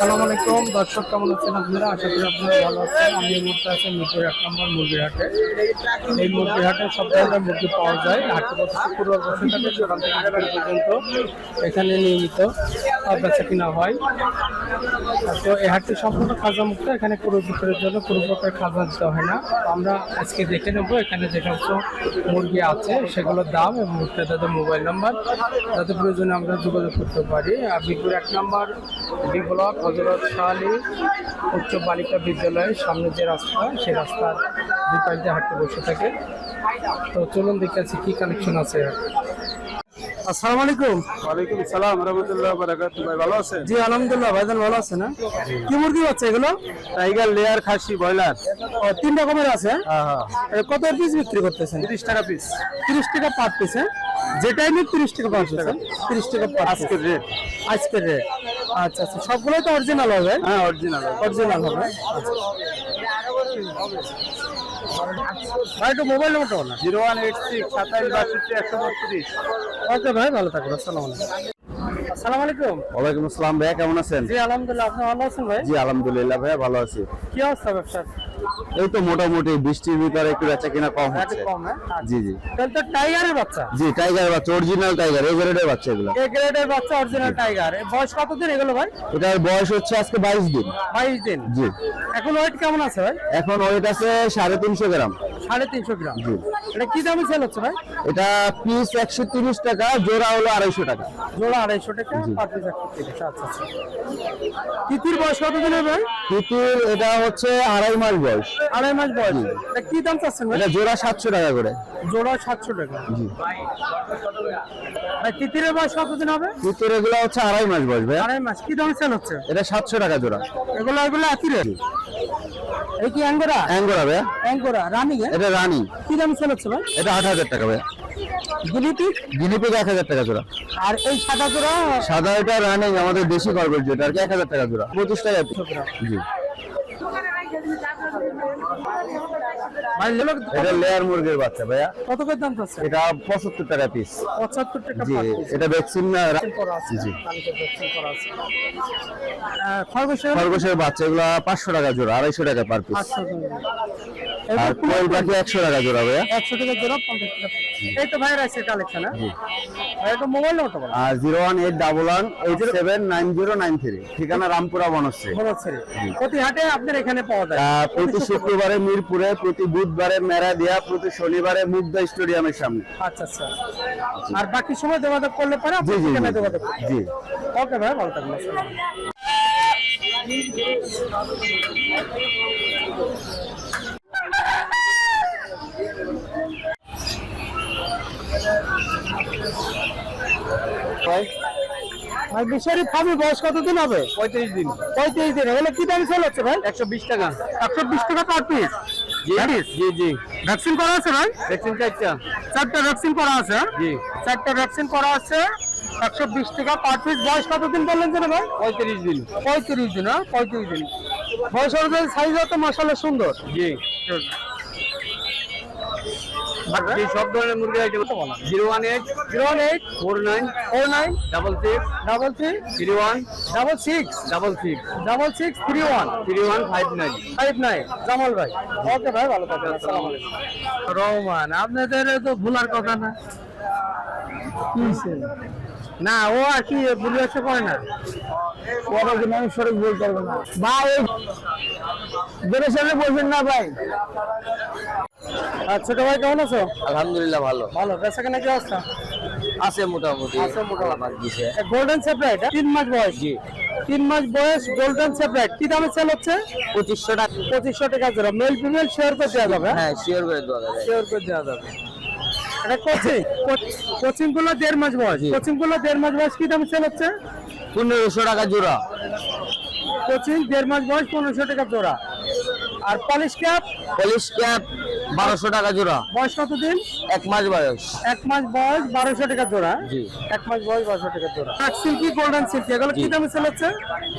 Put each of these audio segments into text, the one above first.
আসসালামু আলাইকুম দর্শক, কেমন আছেন আপনারা? আশা করি আপনারা ভালো আছেন। আমি এই মুহূর্তে আছি মিরপুর 1 নম্বর মুরগির হাটে। এই মুরগির হাটে সব ধরনের মুরগি পাওয়া যায়। হাটে প্রতি শুক্রবার বসে থাকে সকাল থেকে বিকেল পর্যন্ত। এখানে নিয়মিত বেচা কিনা হয়। তো এই হাটটি সম্পূর্ণ খাজা মুক্ত। এখানে পুরো বিক্রির জন্য পুরো প্রকার খাজা দিতে হয় না। তো আমরা আজকে দেখে নেবো এখানে যে সমস্ত মুরগি আছে সেগুলোর দাম এবং তাদের মোবাইল নাম্বার, যাতে প্রয়োজনে আমরা যোগাযোগ করতে পারি। মিরপুর 1 নম্বর ডি ব্লক হযরত শাহ আলী উচ্চ বালিকা বিদ্যালয়ের সামনে যে রাস্তা, সেই রাস্তার দুই পাশ দিয়ে হাঁটতে বসে থাকে। তো চলুন দেখে আছি কি কালেকশন আছে। আসসালামু আলাইকুম। ওয়ালাইকুম সালাম রাহমাতুল্লাহি ওয়া বারাকাতুহু। ভাই ভালো আছেন? জি আলহামদুলিল্লাহ। ভাইজান ভালো আছে না? কি মুরগি আছে এগুলো? টাইগার, লেয়ার, খাসি, ব্রয়লার। ও, 3 রকমের আছে। হ্যাঁ হ্যাঁ। কত পিস বিক্রি করতেছেন? 30 টাকা পিস। 30 টাকা পার পিস। যেটাই নিন 30 টাকা পার পিস। 30 টাকা পার পিস আজকের রেট। আজকের রেট। আচ্ছা আচ্ছা, সবগুলোই তো অরিজিনাল হবে? হ্যাঁ অরিজিনাল। অরিজিনাল হবে। ভাই একটু মোবাইল নম্বরটা বলো না। 0186 27 62 132। ওকে ভাই, ভালো থাকবেন। আসসালামু আলাইকুম। আসসালামু আলাইকুম। ওয়ালাইকুম আসসালাম ভাইয়া, কেমন আছেন? জি আলহামদুলিল্লাহ। আপনি ভালো আছেন ভাই? জি আলহামদুলিল্লাহ ভাইয়া ভালো আছি। কি অবস্থা ব্যবসা? এই তো মোটামুটি বৃষ্টির ভিতরে একটু বেচা কিনা কম হচ্ছে। কম, হ্যাঁ? জি জি। তাহলে তো টাইগারের বাচ্চা? জি টাইগার বাচ্চা, অরিজিনাল টাইগার, এ গ্রেডের বাচ্চা এগুলো। এ গ্রেডের বাচ্চা, অরিজিনাল টাইগার। বয়স কতদিন এগুলো ভাই? এটার বয়স হচ্ছে আজকে 22 দিন। 22 দিন। জি। এখন ওয়েট কেমন আছে ভাই? এখন ওয়েট আছে 350 গ্রাম। 350 গ্রাম। জি। এটা কি দামে সেল হচ্ছে ভাই? এটা পিস 130 টাকা, জোড়া হলো 250 টাকা। জোড়া 250 টাকা, পার পিস 130 টাকা। আচ্ছা আচ্ছা। তিতির বয়স কতদিন হবে ভাই? তিতির এটা হচ্ছে 2.5 মাস বয়স। 2.5 মাস বয়স। এটা কি দাম চাচ্ছেন ভাই? এটা জোড়া 700 টাকা করে। জোড়া 700 টাকা। জি। ভাই তিতিরের বয়স কতদিন হবে? তিতির এগুলো হচ্ছে 2.5 মাস বয়স ভাই। 2.5 মাস। কি দামে সেল হচ্ছে? এটা 700 টাকা জোড়া। এগুলো একই রেট? এই কি অ্যাঙ্গোরা? অ্যাঙ্গোরা ভাই। অ্যাঙ্গোরা রানিং এ? এটা রানী। কি দামে সেল হচ্ছে ভাই? এটা 8000 টাকা ভাই। গিনিপিগ? গিনিপিগ 1000 টাকা জোড়া। আর এই সাদা জোড়া? সাদা এটা রানিং, আমাদের দেশি কর্বেট যেটা আর কি 1000 টাকা জোড়া। 25 টাকা পিস। জি। ভাই এটা লেয়ার মুরগির বাচ্চা ভাইয়া। কত করে দাম চাচ্ছে? এটা 75 টাকা পিস। 75 টাকা জি। Per piece. এটা ভ্যাকসিন না? করা আছে। জি। কালকে ভ্যাকসিন করা আছে। খরগোশের? খরগোশের বাচ্চা এগুলো 500 টাকা জোড়া, 250 টাকা পার পিস। 500 টাকা। আর কোয়েল পাখি 100 টাকা জোড়া ভাইয়া। 100 টাকা জোড়া, 50 টাকা। এই তো ভাই রাইসের কালেকশন। হ্যাঁ ভাই, এটা মোবাইল নাম্বারটা বলো। 01811879093। ঠিকানা রামপুরা বনশ্রী। প্রতি হাটে আপনার এখানে পাওয়া যায়? প্রতি শুক্রবারে মিরপুরে, প্রতি বুধবারে মেরাদিয়া, প্রতি শনিবারে মুগদা স্টেডিয়ামের সামনে। আচ্ছা আচ্ছা। আর বাকি সময় যোগাযোগ করলে পারে? জি জি আপনি যোগাযোগ করুন। জি। ওকে ভাই, ভালো থাকবেন। আসসালামু আলাইকুম। ভাই বিশারি ফার্মের বয়স কতদিন হবে? 35 দিন। 35 দিন। এগুলো কি দাম সেল হচ্ছে ভাই? 120 টাকা। 120 টাকা পার পিস। জি জি জি। ভ্যাকসিন করা আছে ভাই? ভ্যাকসিন 4টা। 4টা ভ্যাকসিন করা আছে? জি। 4টা ভ্যাকসিন করা আছে। 120 টাকা পার পিস। বয়স কতদিন বললেন যেন ভাই? 35 দিন। 35 দিন। হ্যাঁ 35 দিন। বয়স অনুযায়ী সাইজ তো মাশাআল্লাহ সুন্দর। জি। বাকি সব ধরনের মুরগি আইটেম তো বলা। 018 49 66 31 59 জামাল ভাই। ওকে ভাই, ভালো থাকবেন। আসসালামু আলাইকুম। রহমান, আপনাদের তো ভুলার কথা না। না ও আর কি ভুলে আসতে পারে না। ওরা কিন্তু আমি সঠিক বলতে পারবো না ভাই। বেরের সামনে বলবেন না ভাই। ছোট ভাই কেমন আছো? আলহামদুলিল্লাহ ভালো। ভালো। বেচা কেনা কি অবস্থা? আছে মোটামুটি। গোল্ডেন সেপারেট 3 মাস বয়স। জি। 3 মাস বয়স, গোল্ডেন সেপারেট। কি দামে সেল হচ্ছে? 2500 টাকা। 2500 টাকা জোড়া। মেল ফিমেল শেয়ার করে দেওয়া যাবে? হ্যাঁ শিওর করে দেওয়া যাবে। শেয়ার করে দেওয়া যাবে। এটা কোচিং গুলো 1.5 মাস বয়স। কোচিং গুলো 1.5 মাস বয়স। কি দামে সেল হচ্ছে? 1500 টাকা জোড়া। কোচিং 1.5 মাস বয়স, 1500 টাকা জোড়া। আর পলিশ ক্যাপ? পলিশ ক্যাপ 1200 টাকা জোড়া। বয়স কতদিন? 1 মাস বয়স। 1 মাস বয়স, 1200 টাকা জোড়া। জি। 1 মাস বয়স, 1200 টাকা জোড়া। আর সিল্কি, গোল্ডেন সিল্কি, এগুলো কি দামে সেল হচ্ছে?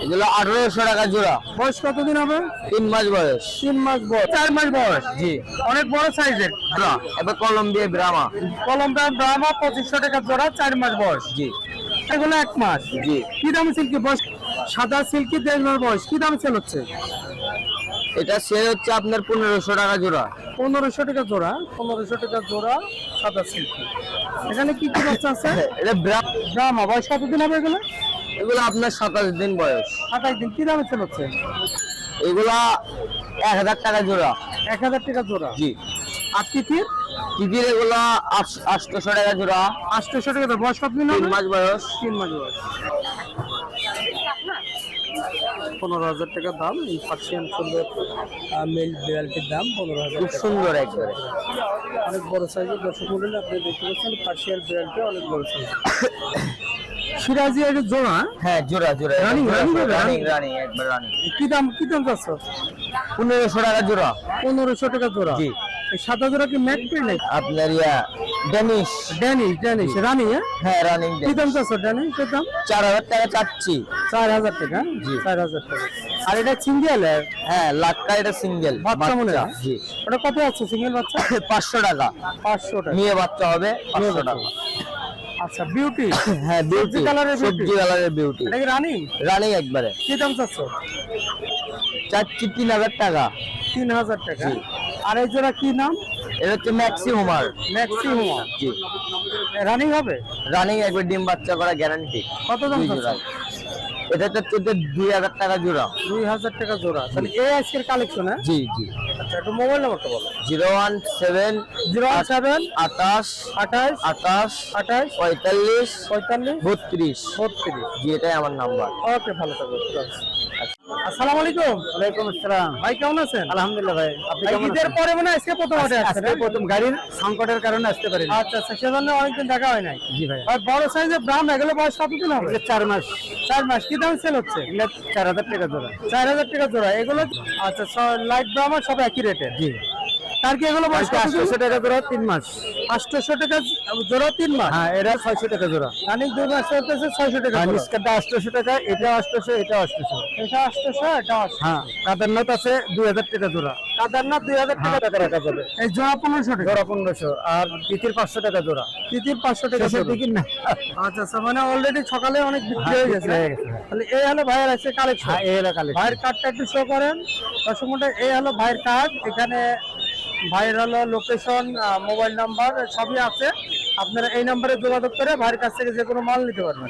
এগুলো 1800 টাকা জোড়া। বয়স কতদিন হবে? 3 মাস বয়স। 3 মাস বয়স, 4 মাস বয়স। জি। অনেক বড় সাইজের। এবার কলম্বিয়া ব্রাহ্মা। কলম্বিয়া ব্রাহ্মা 2500 টাকা জোড়া, 4 মাস বয়স। জি। এগুলো 1 মাস। জি। কি দামে সিল্কি? বয়স সাদা সিল্কি দেড় বয়স, কি দাম সেল হচ্ছে? এটা সেল হচ্ছে আপনার 1500 টাকা জোড়া। 1500 টাকা জোড়া, 1500 টাকা জোড়া সাদা সিল্কি। এখানে কি কি বাচ্চা আছে? এটা ব্রাহ্মা, বয়স কতদিন হবে এগুলো? এগুলো আপনার 27 দিন বয়স। 28 দিন, কি দামে সেল হচ্ছে? এগুলা 1000 টাকা জোড়া। 1000 টাকা জোড়া। জি। আর তিতির? তিতির এগুলা 800 টাকা জোড়া। 800 টাকা জোড়া। বয়স কতদিন 3 হবে? মাস বয়স। 3 মাস বয়স। 15,000 টাকা দাম এই পার্সিয়ান সুন্দর মেল বিড়ালটির দাম 15,000। খুব সুন্দর একবারে। অনেক বড় সাইজের দর্শক মন্ডলী আপনি দেখতে পাচ্ছেন পার্সিয়ান বিড়ালটি অনেক বড় সাইজ। সিরাজি এর জোড়া? হ্যাঁ জোড়া জোড়া। রানিং একবার রানিং। কি দাম চাচ্ছ? 1500 টাকা জোড়া। 1500 টাকা জোড়া। জি। এই সাদা জোড়া কি ম্যাট প্রিন্ট নাকি? আপনার ড্যানিশ রানি? হ্যাঁ রানিং। কি দাম চাচ্ছ ড্যানিশ এর দাম? 4000 টাকা চাচ্ছি। 4000 টাকা। জি। 4000 টাকা। আর এটা সিঙ্গেল? হ্যাঁ লাক্কা, এটা সিঙ্গেল বাচ্চা মনে হয়? জি। ওটা কত আছে সিঙ্গেল বাচ্চা? 500 টাকা। 500 টাকা। নিয়ে বাচ্চা হবে 500 টাকা। আচ্ছা বিউটি? হ্যাঁ বিউটি, সবজি কালারের বিউটি। এটা কি রানি? রানিং একবারে। কি দাম চাচ্ছ? চাচ্ছি 3000 টাকা। 3000 টাকা। জি। আর এই জোড়া কি নাম? এটা হচ্ছে ম্যাক্সিমার। জি। রানিং হবে? রানিং একবার ডিম বাচ্চা করা গ্যারান্টি। কত দাম চাচ্ছ? এটা হচ্ছে 2000 টাকা জোড়া। 2000 টাকা জোড়া। তাহলে এই আজকের কালেকশন? হ্যাঁ জি জি। আচ্ছা একটু মোবাইল নাম্বারটা বলো। 017 017 28 28 28 28 45 45 32 32। জি এটাই আমার নাম্বার। ওকে ভালো থাকো। আসসালামু আলাইকুম। ওয়ালাইকুম আসসালাম। ভাই কেমন আছেন? আলহামদুলিল্লাহ ভাই। আপনি ভাই, কেমন ঈদের আছেন? পরে মনে হয় আজকে প্রথম হাটে আসছেন? আজকে প্রথম, গাড়ির সংকটের কারণে আসতে পারিনি। আচ্ছা আচ্ছা, সেজন্য অনেকদিন দেখা হয় নাই। জি ভাই। আর বড় সাইজের ব্রাউন এগুলো বয়স কতদিন হবে? 4 মাস। 4 মাস। কি দাম সেল হচ্ছে? এগুলো 4000 টাকা জোড়া। 4000 টাকা জোড়া এগুলো? আচ্ছা লাইট ব্রাউন সব একই রেটের? জি। তার কি এগুলো বয়স 800 টাকা জোড়া 3 মাস। 800 টাকা জোড়া 3 মাস? হ্যাঁ এটা 600 টাকা জোড়া। রানিং 2 মাস চলতেছে 600 টাকা জোড়া। নিষ্কাটা 800 টাকা, এটা 800, এটা 800। এটা 800, এটা 800। হ্যাঁ কাদারনাথ আছে 2000 টাকা জোড়া। কাদারনাথ 2000 টাকা রাখা যাবে। এই জোড়া 1500 টাকা? জোড়া 1500। আর তিতির 500 টাকা জোড়া। তিতির 500 টাকা শেষের জোড়া। দিকে না। আচ্ছা আচ্ছা, মানে অলরেডি সকালে অনেক বিক্রি হয়ে গেছে। হয়ে গেছে। তাহলে এই হলো ভাইয়ের আছে কালেকশন। হ্যাঁ এই হলো কালেকশন। ভাইয়ের কার্ডটা একটু শো করেন দর্শক মণ্ডলী। এই হলো ভাইয়ের কার্ড। এখানে ভাইয়ের হলো লোকেশন, মোবাইল নাম্বার সবই আছে। আপনারা এই নাম্বারে যোগাযোগ করে ভাইয়ের কাছ থেকে যে কোনো মাল নিতে পারবেন।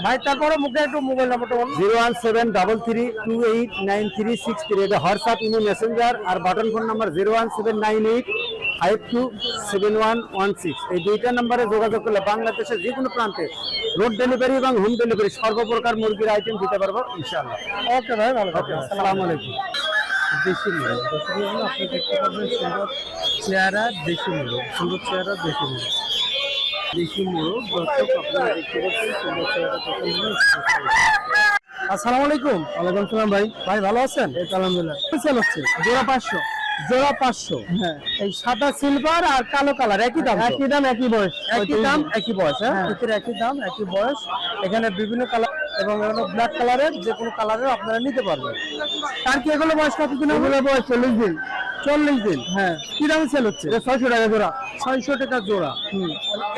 ভাই তারপরে মুখে একটু মোবাইল নাম্বারটা বলুন। 01733289363। এটা হোয়াটসঅ্যাপ, ইমেল, মেসেঞ্জার। আর বাটন ফোন নাম্বার 01798527116। এই দুইটা নাম্বারে যোগাযোগ করলে বাংলাদেশের যে কোনো প্রান্তে রোড ডেলিভারি এবং হোম ডেলিভারি সর্বপ্রকার মুরগির আইটেম দিতে পারবো ইনশাআল্লাহ। ওকে ভাই, ভালো থাকবেন। আসসালামু আলাইকুম। দেশি মুরগ দর্শকগুলো আপনি দেখতে পাচ্ছেন সুন্দর চেহারা দেশি মুরগ, সুন্দর চেহারা দেশি মুরগ। দেশি মুরগ দর্শক আপনারা দেখতে পাচ্ছেন সুন্দর চেহারা দেশি মুরগ। আসসালামু আলাইকুম। ওয়ালাইকুম আসসালাম ভাই। ভাই ভালো আছেন? এই আলহামদুলিল্লাহ। কি সেল হচ্ছে? জোড়া 500। জোড়া 500। হ্যাঁ এই সাদা সিলভার আর কালো কালার একই দাম? একই দাম একই বয়স। একই দাম একই বয়স। হ্যাঁ হ্যাঁ। এদের একই দাম একই বয়স। এখানে বিভিন্ন কালার এবং এগুলো ব্ল্যাক কালারের, যে কোনো কালারের আপনারা নিতে পারবেন। তার কি এগুলো বয়স কতদিন? এগুলো বয়স 40 দিন। 40 দিন। হ্যাঁ কি দামে সেল হচ্ছে? এটা 600 টাকা জোড়া। 600 টাকা জোড়া।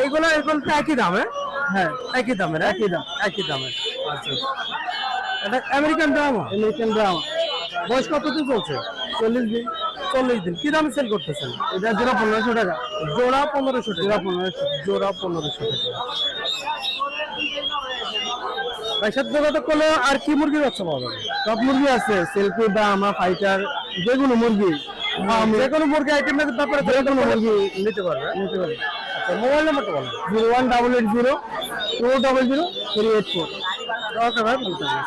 এগুলো তো একই দামে? হ্যাঁ একই দামের? একই দাম। একই দামের। আচ্ছা এটা আমেরিকান ড্রাম? American brown. বয়স কতদিন চলছে? 40 দিন। 40 দিন। কি দামে সেল করতেছেন? এটা জোড়া 1500 টাকা। জোড়া 1500 টাকা। জোড়া 1500। জোড়া 1500 টাকা। ভাই সাথে যোগাযোগ করলে আর কি মুরগির বাচ্চা পাওয়া যাবে? সব মুরগি আছে, সেলফি বা আমরা ফাইটার, যে কোনো মুরগি। যে কোনো মুরগি আইটেমের ব্যাপারে যে কোনো মুরগি নিতে পারবে। নিতে পারি। আচ্ছা মোবাইল নাম্বারটা বলেন। 01880 400 384। ওকে ভাই, বলতে হবে।